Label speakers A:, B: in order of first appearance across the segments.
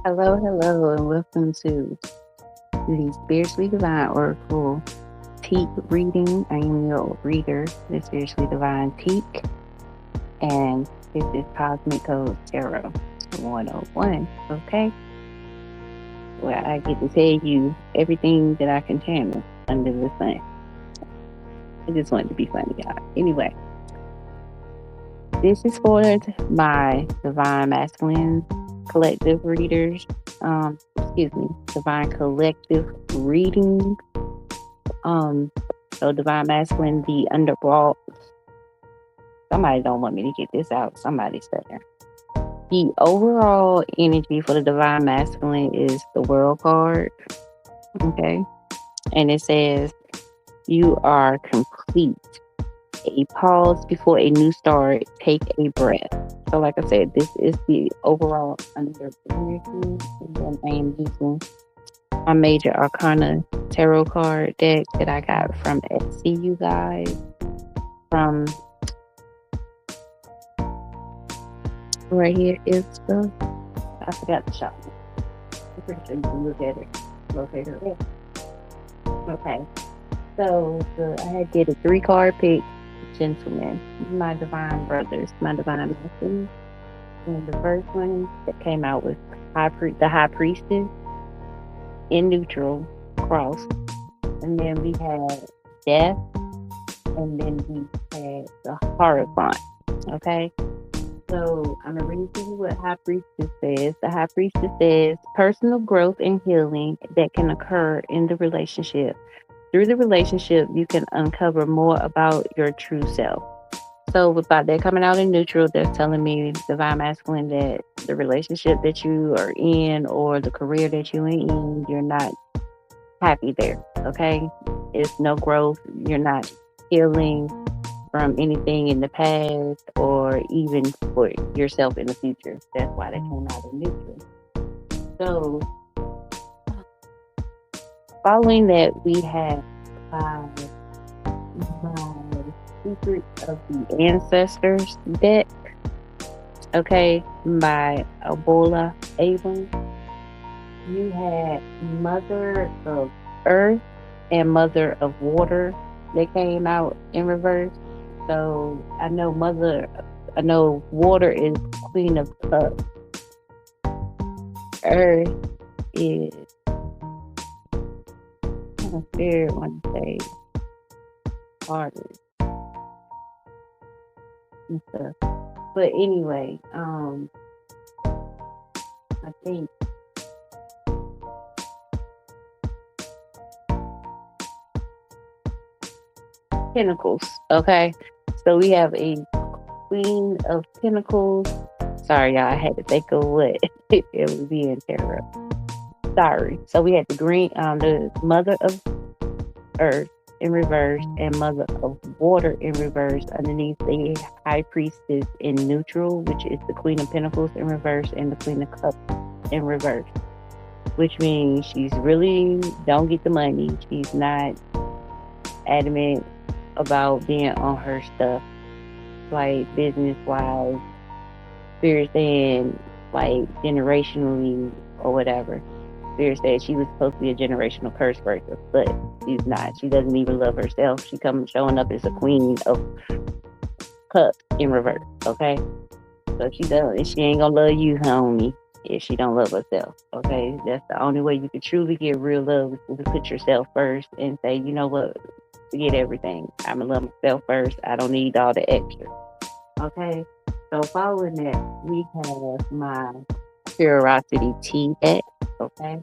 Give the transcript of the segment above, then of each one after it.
A: Hello, and welcome to the Spiritually Divine Oracle Teek reading. I am your reader, the Spiritually Divine Teek, and this is Cosmic Code Tarot 101. Okay, where I get to tell you everything that I can channel under the sun. I just wanted to be funny, y'all. Anyway, this is for my Divine Masculine Collective readers. Divine Collective reading. So Divine Masculine, the underbrought. Somebody don't want me to get this out. Somebody said there. The overall energy for the Divine Masculine is the World card. Okay. And it says, you are complete. A pause before a new start. Take a breath. So like I said, this is the overall under energy. And then I am using my Major Arcana tarot card deck that I got from Etsy, you guys. From right here is the, I forgot the shop. I'm pretty sure you can look at it. Locate it. Okay. So I did a 3-card pick. Gentlemen, my divine brothers, my divine masculine. And the first one that came out was the High Priestess in neutral cross. And then we had Death. And then we had the Hierophant. Okay. So I'm going to read to you what High Priestess says. The High Priestess says, personal growth and healing that can occur in the relationship. Through the relationship, you can uncover more about your true self. So without that coming out in neutral, that's telling me, Divine Masculine, that the relationship that you are in or the career that you're in, you're not happy there. Okay. It's no growth. You're not healing from anything in the past or even for yourself in the future. That's why they came out in neutral. So following that, we have my Secrets of the Ancestors deck. Okay, by Ebola Abram. You had Mother of Earth and Mother of Water that came out in reverse. So I know Water is Queen of Cups. Earth is, I fear want to say harder and stuff. But anyway, I think Pentacles. Okay. So we have a Queen of Pentacles. Sorry, y'all, I had to think of what it would be in tarot. Sorry. So we had the Mother of Earth in reverse and Mother of Water in reverse underneath the High Priestess in neutral, which is the Queen of Pentacles in reverse and the Queen of Cups in reverse, which means she's really don't get the money. She's not adamant about being on her stuff, like business wise, Spirit saying like generationally or whatever. Spirit said she was supposed to be a generational curse breaker, but she's not. She doesn't even love herself. She showing up as a Queen of Cups in reverse. Okay, so she ain't gonna love you, homie, if she don't love herself. Okay, that's the only way you can truly get real love, is to put yourself first and say, you know what, forget everything. I'm gonna love myself first. I don't need all the extra. Okay, so following that, we have my Curiosity Tea deck. Okay,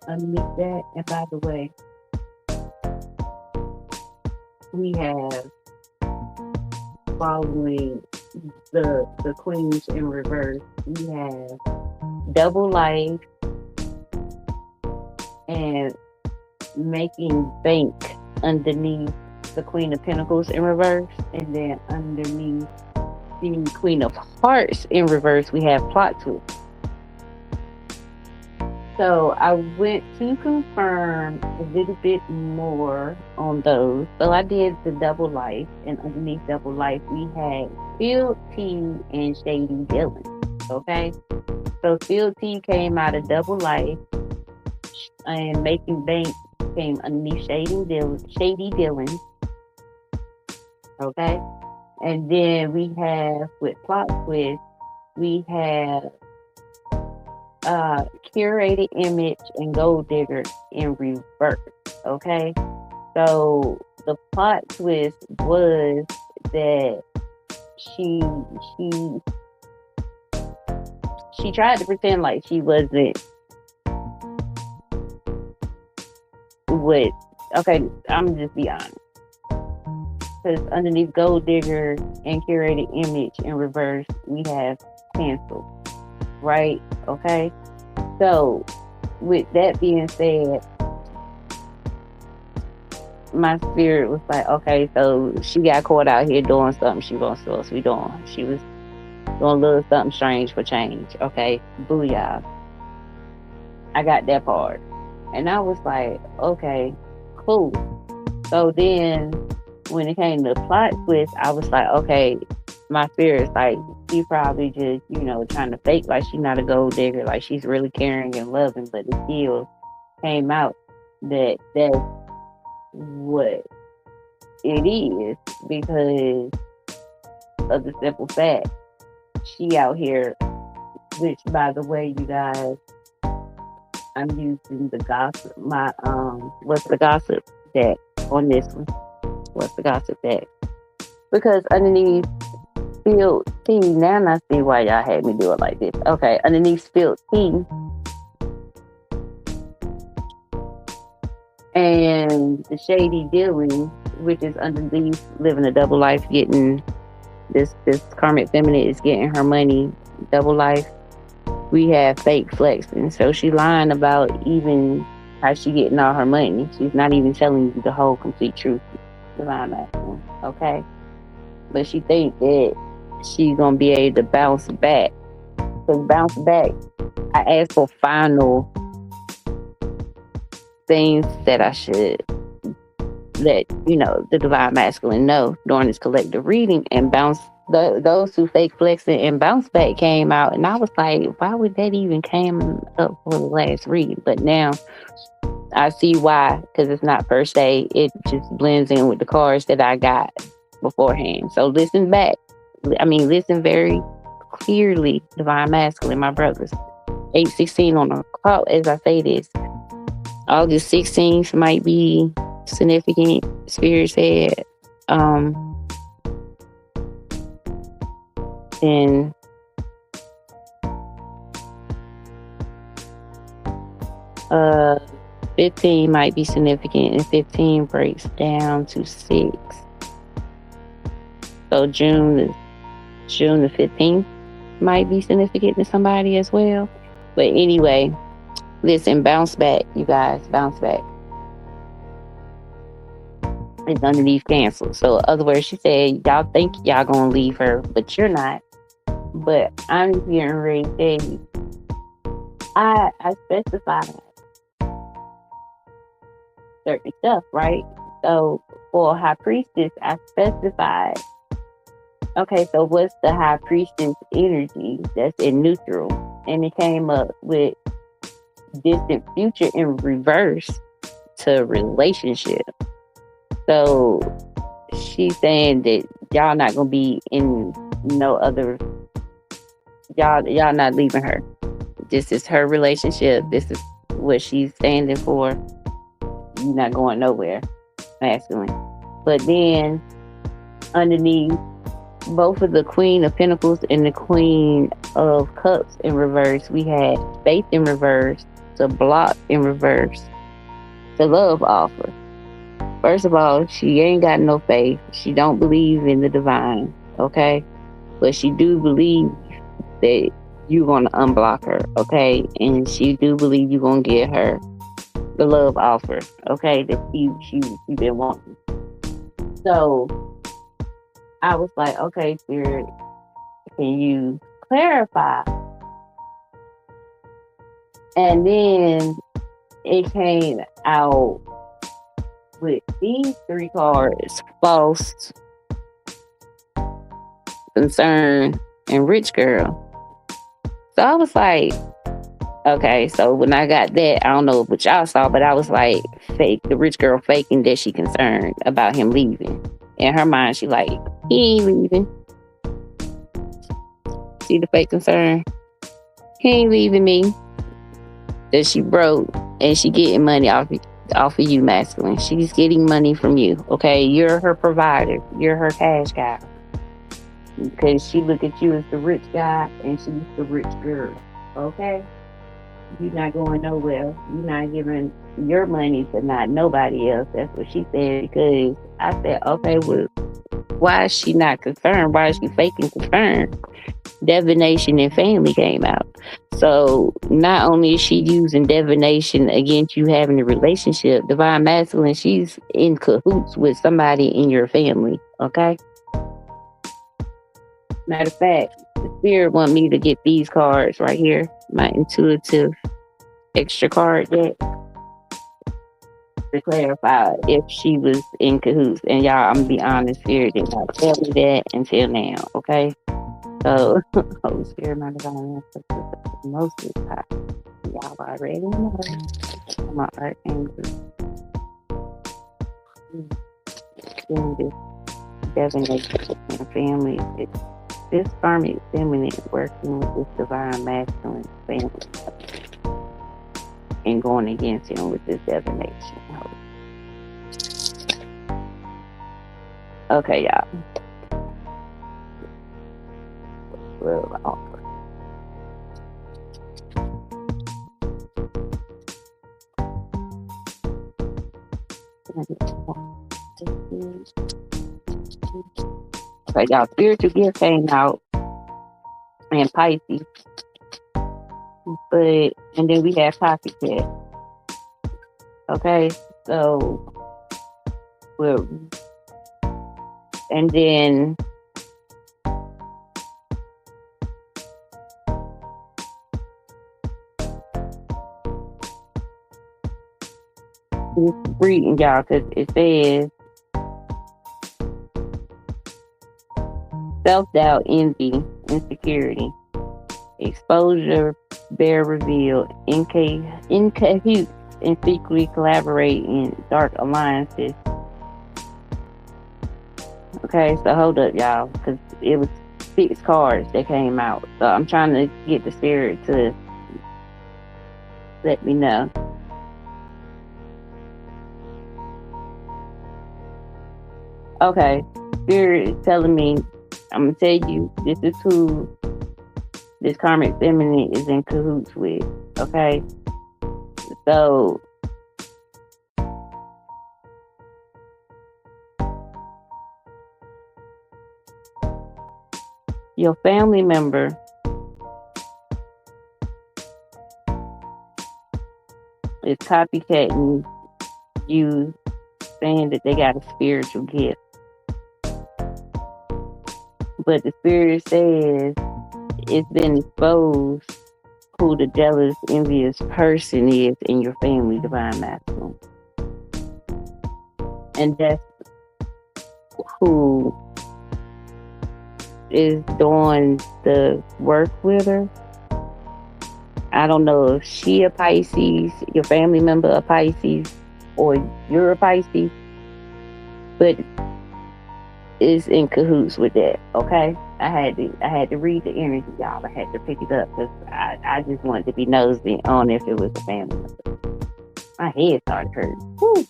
A: underneath that, and by the way, we have, following the queens in reverse, we have Double Life and Making Bank underneath the Queen of Pentacles in reverse, and then underneath the Queen of Hearts in reverse, we have Plot Twist. So I went to confirm a little bit more on those. So I did the Double Life, and underneath Double Life, we had Field Tea and Shady Villain. Okay. So Field T came out of Double Life, and Making Bank came underneath Shady Dylan. Okay. And then we have with Plot Twist, we have uh Curated Image and Gold Digger in reverse. Okay. So the plot twist was that she she she tried to pretend like she wasn't with. Okay, I'm just be honest. Because underneath Gold Digger and Curated Image in reverse, we have canceled, right? Okay. So with that being said, my spirit was like, okay, so she got caught out here doing something she wasn't supposed to be doing. She was doing a little something strange for change. Okay, booyah. I got that part. And I was like, okay, cool. So then when it came to plot twist, I was like, okay, my spirit's like, she probably just, trying to fake like she's not a gold digger, like she's really caring and loving, but it still came out that that's what it is because of the simple fact she out here, which by the way, you guys, I'm using the gossip. What's the gossip deck on this one? What's the gossip deck? Because underneath Field T, now I see why y'all had me do it like this. Okay, underneath Field T and the Shady Dealing, which is underneath Living a Double Life, getting this karmic feminine is getting her money double life. We have fake flexing, so she lying about even how she getting all her money. She's not even telling you the whole complete truth. Divine masculine, okay? But she think that she's gonna be able to bounce back. Cause bounce back, I asked for final things that I should let the divine masculine know during this collective reading, and those who fake flexing and bounce back came out, and I was like, why would that even came up for the last reading? But now I see why, because it's not per se, it just blends in with the cards that I got beforehand. So listen back. Listen very clearly, divine masculine, my brothers. 8:16 on the clock, as I say this. August 16th might be significant. Spirit said, and 15 might be significant, and 15 breaks down to 6. So June the 15th might be significant to somebody as well. But anyway, listen, bounce back, you guys, bounce back. It's underneath cancel. So in other words, she said, y'all think y'all gonna leave her, but you're not. But I'm getting ready to tell you, I specified certain stuff, right? So for High Priestess, I specified, okay, so what's the High Priestess energy that's in neutral? And it came up with distant future in reverse to relationship. So she's saying that y'all not gonna be in no other, y'all not leaving her. This is her relationship. This is what she's standing for. You're not going nowhere, masculine. But then underneath both of the Queen of Pentacles and the Queen of Cups in reverse, we had faith in reverse, the block in reverse, the love offer. First of all, she ain't got no faith. She don't believe in the divine, okay? But she do believe that you're going to unblock her, okay? And she do believe you're going to get her the love offer, okay? That she been wanting. So I was like, okay, Spirit, can you clarify? And then it came out with these 3 cards: false, concern, and rich girl. So I was like, okay, so when I got that, I don't know what y'all saw, but I was like, fake, the rich girl faking that she concerned about him leaving. In her mind, she like, he ain't leaving. See the fake concern? He ain't leaving me. That she broke and she getting money off of you, masculine. She's getting money from you. Okay, you're her provider. You're her cash guy. Because she look at you as the rich guy and she's the rich girl. Okay, you're not going nowhere. You're not giving your money to not nobody else. That's what she said. Because I said, okay, well, why is she not concerned? Why is she faking concern? Divination and family came out. So not only is she using divination against you having a relationship, divine masculine, she's in cahoots with somebody in your family. Okay. Matter of fact, the spirit want me to get these cards right here, my intuitive extra card deck, to clarify if she was in cahoots. And y'all, I'm gonna be honest, spirit did not tell me that until now. Okay. So, Holy Spirit, my divine ancestors, most of the time, y'all already know. My archangel doing this divination and family. This karmic feminine working with this divine masculine family and going against him with this divination. Okay, y'all. Real awkward. Okay, y'all, spiritual gift came out and Pisces. And then we have copycat. Okay, so and then it's reading y'all because it says self-doubt, envy, insecurity, exposure, bear revealed, in cahoots, and secretly collaborate in dark alliances. Okay, so hold up, y'all, because it was 6 cards that came out. So I'm trying to get the spirit to let me know. Okay, spirit is telling me, I'm gonna tell you, this is who this karmic feminine is in cahoots with. Okay, so your family member is copycatting you, saying that they got a spiritual gift. But the spirit says it's been exposed who the jealous, envious person is in your family, divine masculine. And that's who is doing the work with her. I don't know if she a Pisces, your family member a Pisces, or you're a Pisces, but is in cahoots with that. Okay, I had to read the energy, y'all. I had to pick it up because I just wanted to be nosy on if it was a family member. My head started hurting. Whew.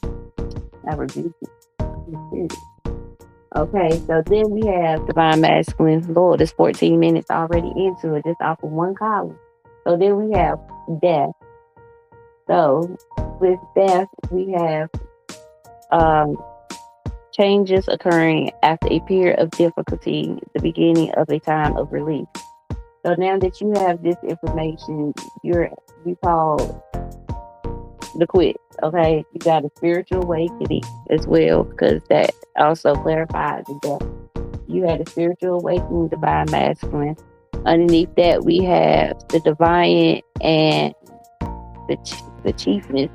A: I rebuked it. Okay, so then we have divine masculine. Lord, it's 14 minutes already into it, just off of one column. So then we have death. So with death, we have changes occurring after a period of difficulty, the beginning of a time of relief. So now that you have this information, you call the quit. Okay, you got a spiritual awakening as well, because that also clarifies the death. You had a spiritual awakening, divine masculine. Underneath that, we have the divine and the chiefness.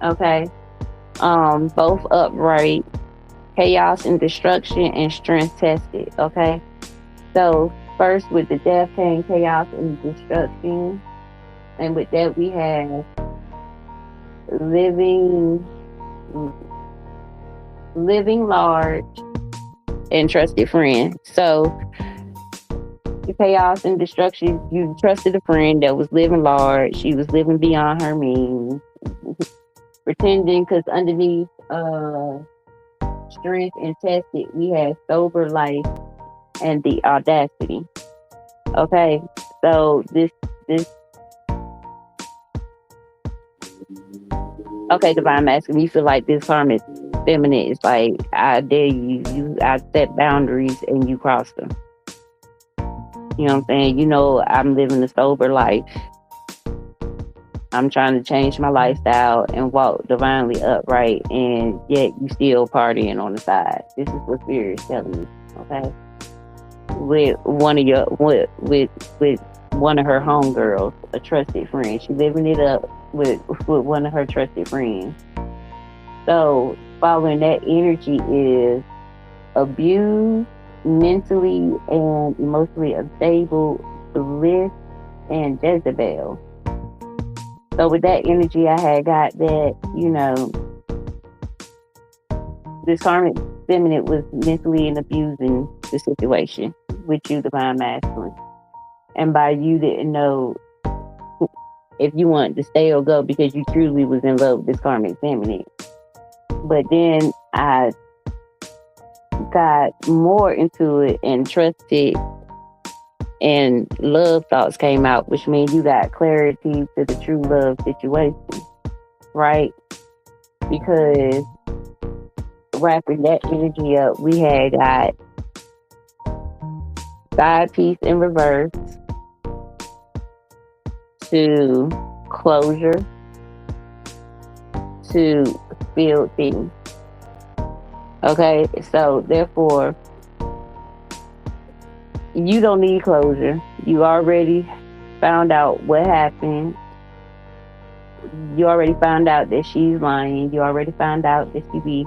A: Okay, both upright, chaos and destruction, and strength tested. Okay, so First, with the death came chaos and destruction. And with that, we have living, living large and trusted friend. So, the chaos and destruction, you trusted a friend that was living large. She was living beyond her means, pretending because underneath strength and tested, we have sober life and the audacity. Okay, so this okay, divine masculine. You feel like this karmic feminine is like, I dare you. I set boundaries and you cross them. You know what I'm saying? You know, I'm living a sober life. I'm trying to change my lifestyle and walk divinely upright, and yet you still partying on the side. This is what spirit is telling me. Okay, with one of your with one of her homegirls, a trusted friend. She living it up with one of her trusted friends. So following that energy is abused, mentally and emotionally unstable, bliss, and Jezebel. So with that energy, I had got that, you know, this karmic feminine was mentally and abusing the situation with you, divine masculine. And by you didn't know if you wanted to stay or go because you truly was in love with this karmic feminine. But then I got more into it and trusted, and love thoughts came out, which means you got clarity to the true love situation, right? Because wrapping that energy up, we had got side piece in reverse to closure to filled things. Okay, so therefore, you don't need closure. You already found out what happened. You already found out that she's lying. You already found out that she be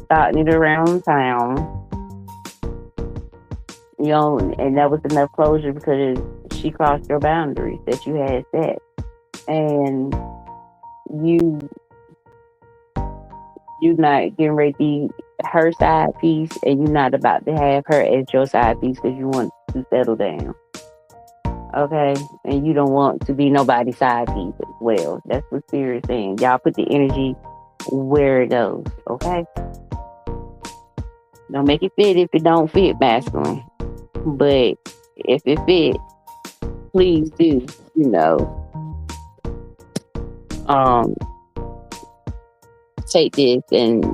A: starting it around town. You know, and that was enough closure because she crossed your boundaries that you had set. And you not getting ready to be her side piece, and you're not about to have her as your side piece because you want to settle down. Okay, and you don't want to be nobody's side piece as well. That's what spirit is saying. Y'all put the energy where it goes. Okay, don't make it fit if it don't fit, masculine. But if it fit, please do. You know, take this and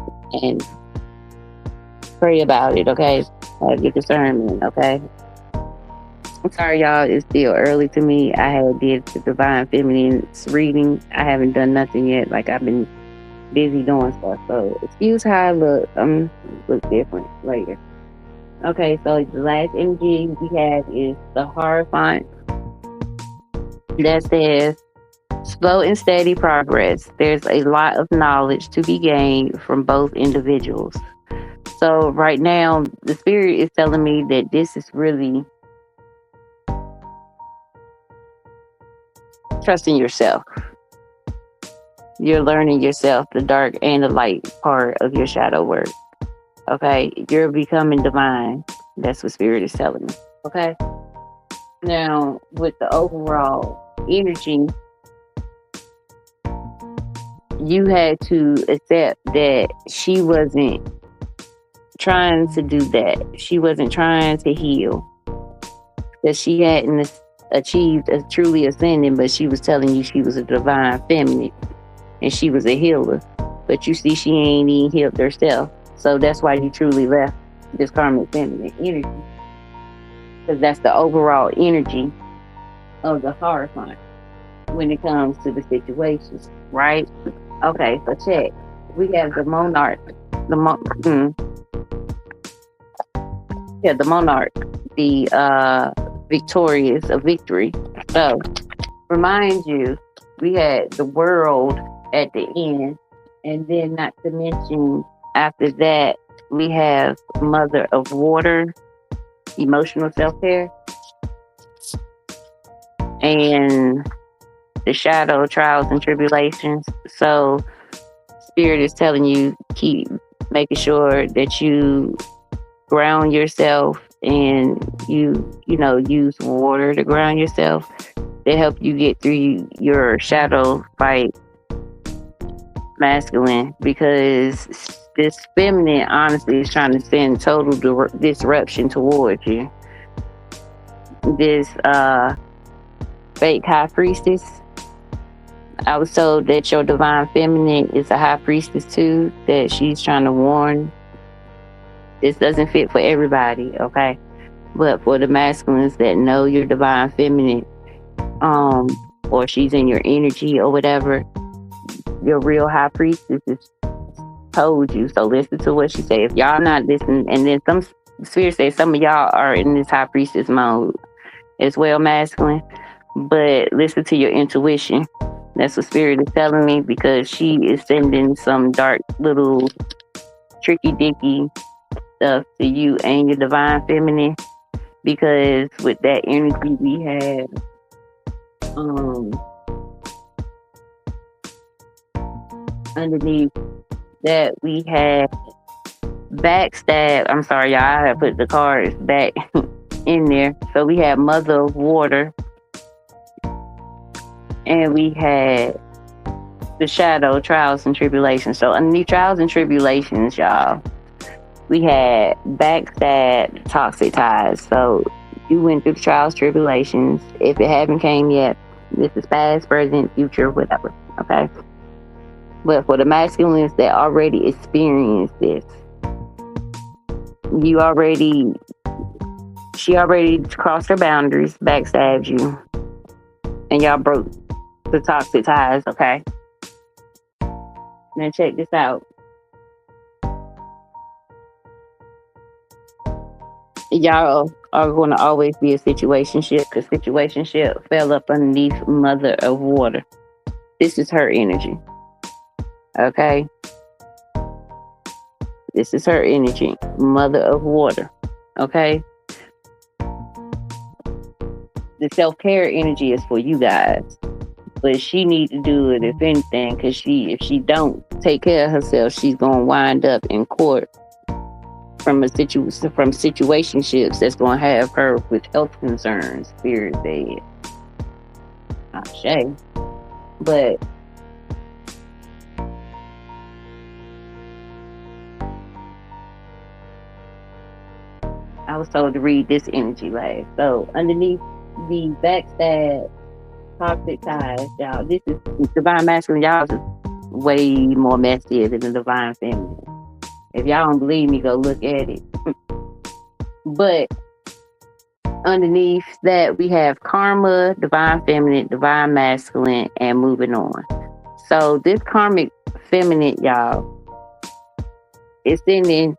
A: pray about it. Okay, have your discernment. Okay. I'm sorry, y'all. It's still early to me. I had did the divine feminine's reading. I haven't done nothing yet. Like, I've been busy doing stuff. So excuse how I look. Look different later. Okay, so the last energy we have is the Hierophant. That says slow and steady progress. There's a lot of knowledge to be gained from both individuals. So right now, the spirit is telling me that this is really trusting yourself. You're learning yourself, the dark and the light part of your shadow work. Okay, you're becoming divine. That's what spirit is telling me. Okay. Now, with the overall energy, you had to accept that she wasn't trying to do that. She wasn't trying to heal. That she hadn't achieved a truly ascending, but she was telling you she was a divine feminine and she was a healer. But you see, she ain't even healed herself. So that's why you truly left this karmic feminine energy. Because that's the overall energy of the Hierophant when it comes to the situations, right? Okay, so check. We have the monarch. The monarch. The victorious, a victory. So, remind you, we had the world at the end, and then not to mention after that, we have mother of water, emotional self-care, and the shadow trials and tribulations. So spirit is telling you keep making sure that you ground yourself and you use water to ground yourself to help you get through your shadow fight masculine, because this feminine honestly is trying to send total disruption towards you. This fake high priestess, I was told that your divine feminine is a high priestess too, that she's trying to warn this doesn't fit for everybody, okay? But for the masculines that know your divine feminine, um, or she's in your energy or whatever, your real high priestess is told you. So listen to what she say. If y'all not listening, and then some spirits say some of y'all are in this high priestess mode as well, masculine. But listen to your intuition. That's what spirit is telling me, because she is sending some dark little tricky dicky stuff to you and your divine feminine. Because with that energy we have, underneath that we have backstab. I'm sorry, y'all. I have put the cards back in there. So we have mother of water, and we had the shadow trials and tribulations. So underneath trials and tribulations, y'all, we had backstab, toxic ties. So you went through the trials, tribulations. If it haven't came yet, this is past, present, future, whatever. Okay. But for the masculines that already experienced this, she already crossed her boundaries, backstabbed you, and y'all broke the toxic ties, okay? Now check this out. Y'all are going to always be a situationship, because situationship fell up underneath mother of water. This is her energy, okay? This is her energy, mother of water, okay? The self-care energy is for you guys, but she needs to do it if anything, because if she don't take care of herself, she's going to wind up in court from situationships that's going to have her with health concerns, spirit said. Not shame, but I was told to read this energy last. So underneath the backstab, toxic ties, y'all, this is divine masculine. Y'all is way more messier than the divine feminine. If y'all don't believe me, go look at it. But underneath that, we have karma, divine feminine, divine masculine, and moving on. So this karmic feminine, y'all, is sending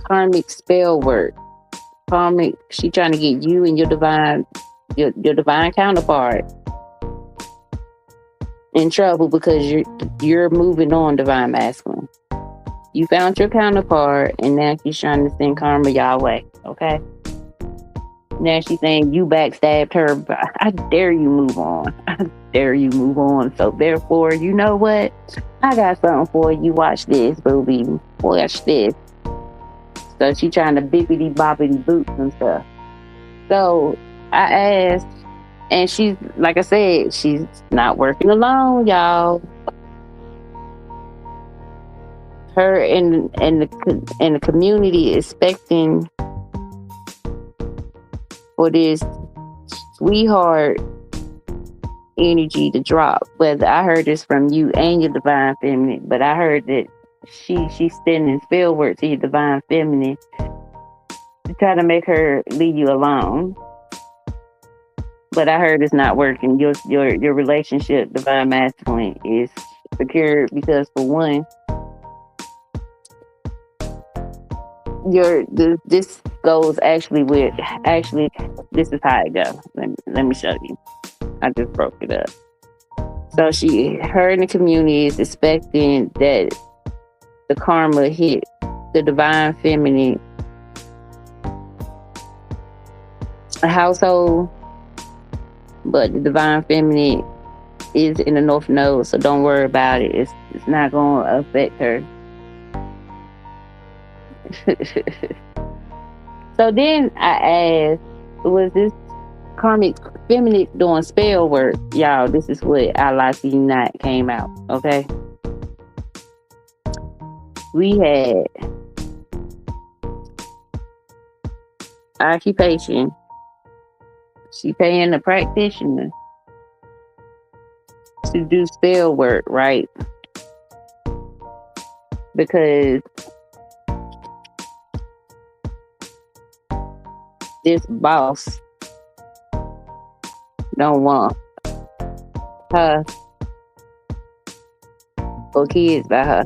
A: karmic spell work. Karmic, she trying to get you and your divine counterpart in trouble, because you're moving on, divine masculine. You found your counterpart, and now she's trying to send karma y'all way, okay? Now she's saying you backstabbed her, but I dare you move on. I dare you move on. So therefore, you know what? I got something for you. Watch this, booby. Watch this. So she trying to bippity boppity boots and stuff. So I asked, and she's, like I said, she's not working alone, y'all. Her and the community expecting for this sweetheart energy to drop. Whether I heard this from you and your divine feminine, but I heard that she's sending spell work to your divine feminine to try to make her leave you alone. But I heard it's not working. Your relationship, divine masculine, is secured because, for one, this goes this is how it goes. Let me show you. I just broke it up. So her in the community is expecting that the karma hit the divine feminine household, but the divine feminine is in the North Node, so don't worry about it. It's not going to affect her. So then I asked, was this karmic feminine doing spell work? Y'all, this is what I like you not came out, okay? We had occupation. She paying the practitioner to do spell work, right? Because this boss don't want her or kids by her.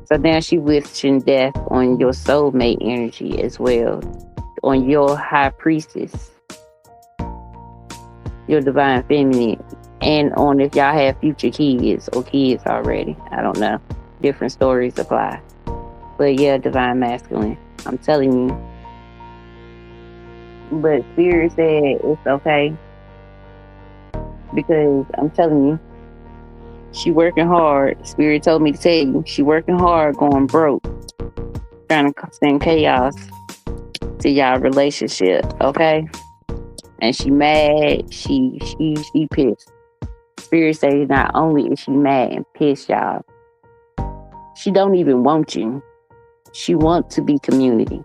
A: So now she wishing death on your soulmate energy as well, on your high priestess, your divine feminine, and on if y'all have future kids or kids already. I don't know. Different stories apply. But yeah, divine masculine. I'm telling you. But Spirit said it's okay. Because I'm telling you, she working hard. Spirit told me to tell you, she working hard, going broke, trying to send chaos to y'all relationship, okay? And she mad, she pissed. Spirit says not only is she mad and pissed, y'all, she don't even want you. She wants to be community.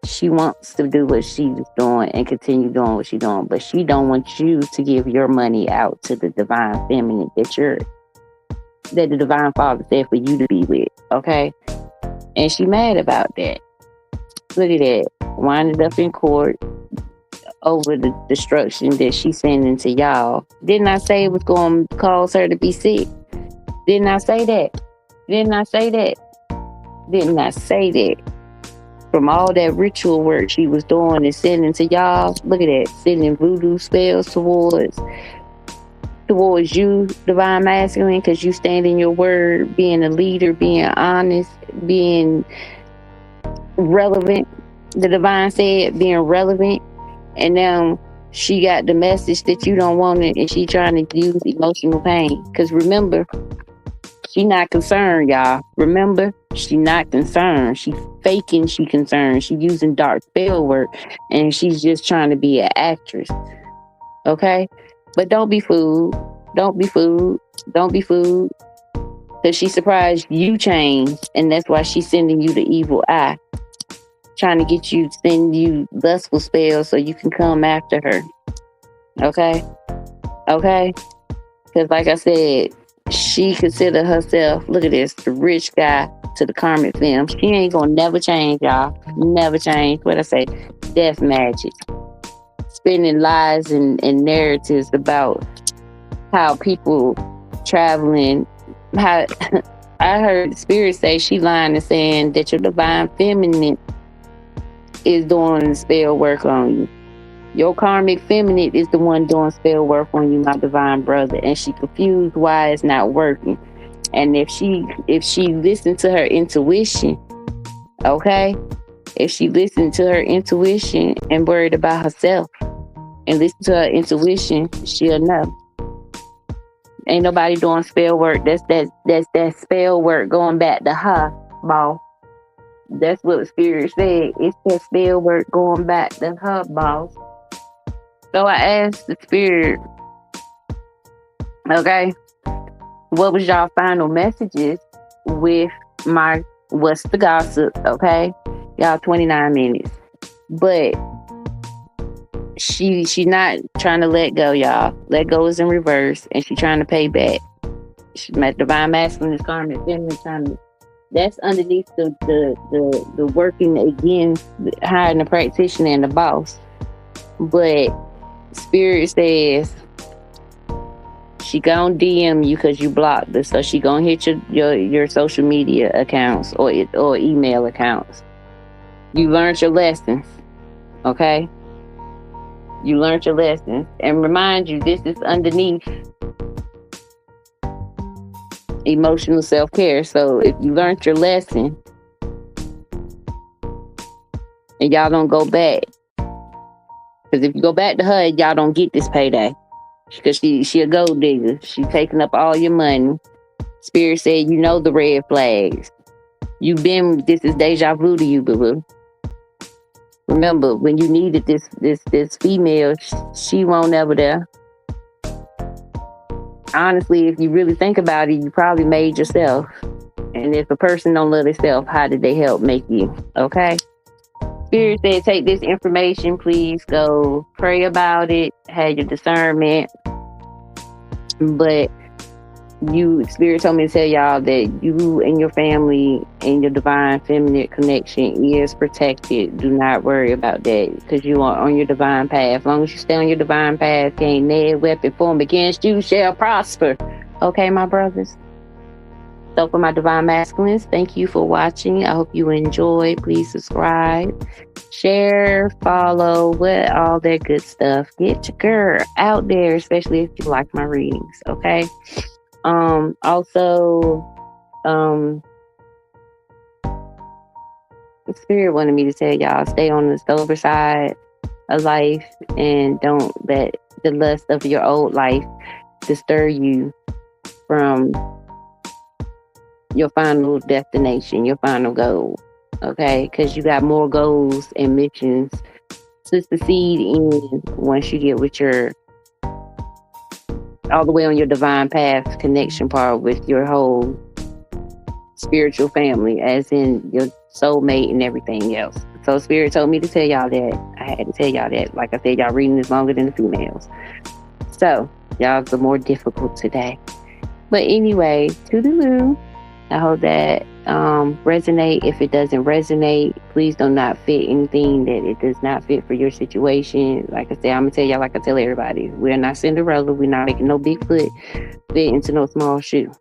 A: She wants to do what she's doing and continue doing what she's doing, but she don't want you to give your money out to the divine feminine that the divine father said for you to be with, okay? And she mad about that. Look at that. Winded up in court over the destruction that she's sending to y'all. Didn't I say it was going to cause her to be sick? Didn't I say that? Didn't I say that? Didn't I say that? From all that ritual work she was doing and sending to y'all, look at that, sending voodoo spells towards you, divine masculine, because you stand in your word, being a leader, being honest, being relevant. The divine said being relevant, and now she got the message that you don't want it, and she trying to use emotional pain. Because remember, she not concerned, y'all. Remember, she not concerned. She faking she concerned. She using dark spell work, and she's just trying to be an actress. Okay? But don't be fooled. Don't be fooled. Don't be fooled. Because she surprised you changed, and that's why she's sending you the evil eye. Trying to get you, send you lustful spells so you can come after her. Okay? Okay? Because like I said, she consider herself, look at this, the rich guy to the karmic film. She ain't gonna never change, y'all. Never change. What I say? Death magic. Spinning lies and narratives about how people traveling. How I heard Spirit say she lying and saying that your divine feminine is doing spell work on you. Your karmic feminine is the one doing spell work on you, my divine brother, and she confused why it's not working. And if she listened to her intuition, okay, if she listened to her intuition and worried about herself and listened to her intuition, she'll know. Ain't nobody doing spell work. That's that spell work going back to her, boss. That's what Spirit said. It's that spell work going back to her, boss. So I asked the Spirit, okay, what was y'all final messages with my what's the gossip, okay? Y'all 29 minutes. But she not trying to let go, y'all. Let go is in reverse, and she trying to pay back. She met divine masculine is karmic feminine trying to. That's underneath the working against hiring the practitioner and the boss. But Spirit says she gonna DM you because you blocked her, so she gonna hit your social media accounts or email accounts. You learned your lessons, okay? You learned your lessons, and remind you this is underneath emotional self-care. So if you learned your lesson and y'all don't go back, because if you go back to her, y'all don't get this payday. Because she a gold digger. She taking up all your money. Spirit said, you know the red flags. This is deja vu to you, boo-boo. Remember, when you needed this female, she won't ever there. Honestly, if you really think about it, you probably made yourself. And if a person don't love themselves, how did they help make you? Okay? Spirit said, take this information, please go pray about it, have your discernment. But Spirit told me to tell y'all that you and your family and your divine feminine connection is protected. Do not worry about that, because you are on your divine path. As long as you stay on your divine path, ain't no weapon formed against you shall prosper. Okay, my brothers? So for my divine masculines, thank you for watching. I hope you enjoy. Please subscribe, share, follow, all that good stuff. Get your girl out there, especially if you like my readings. Okay. Also, Spirit wanted me to tell y'all, stay on the sober side of life and don't let the lust of your old life disturb you from your final destination, your final goal. Okay? Because you got more goals and missions to succeed in once you get with your all the way on your divine path connection part with your whole spiritual family, as in your soulmate and everything else. So Spirit told me to tell y'all that. I had to tell y'all that. Like I said, y'all reading is longer than the females. So y'all's are more difficult today. But anyway, toodaloo. I hope that resonate. If it doesn't resonate, please do not fit anything that it does not fit for your situation. Like I said, I'm gonna tell y'all like I tell everybody, we're not Cinderella. We're not making no Bigfoot fit into no small shoe.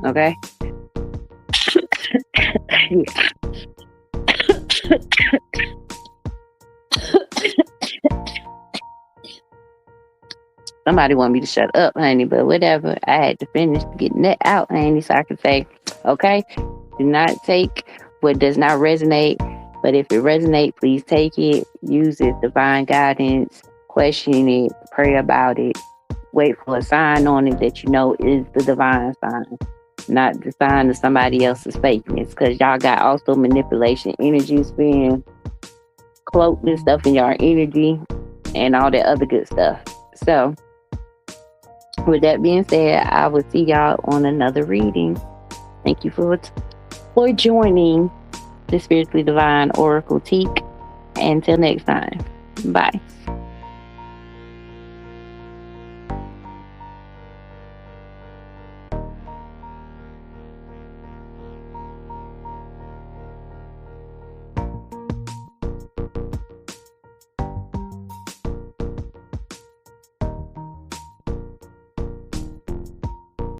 A: Okay? Somebody want me to shut up, honey, but whatever. I had to finish getting that out, honey, so I could say, okay, do not take what does not resonate, but if it resonates, please take it, use it, divine guidance, question it, pray about it, wait for a sign on it that you know is the divine sign, not the sign of somebody else's fakeness, because y'all got also manipulation energies being cloaked and stuff in your energy and all that other good stuff. So with that being said, I will see y'all on another reading. Thank you for joining the Spiritually Divine Oracle Teek. Until next time, bye.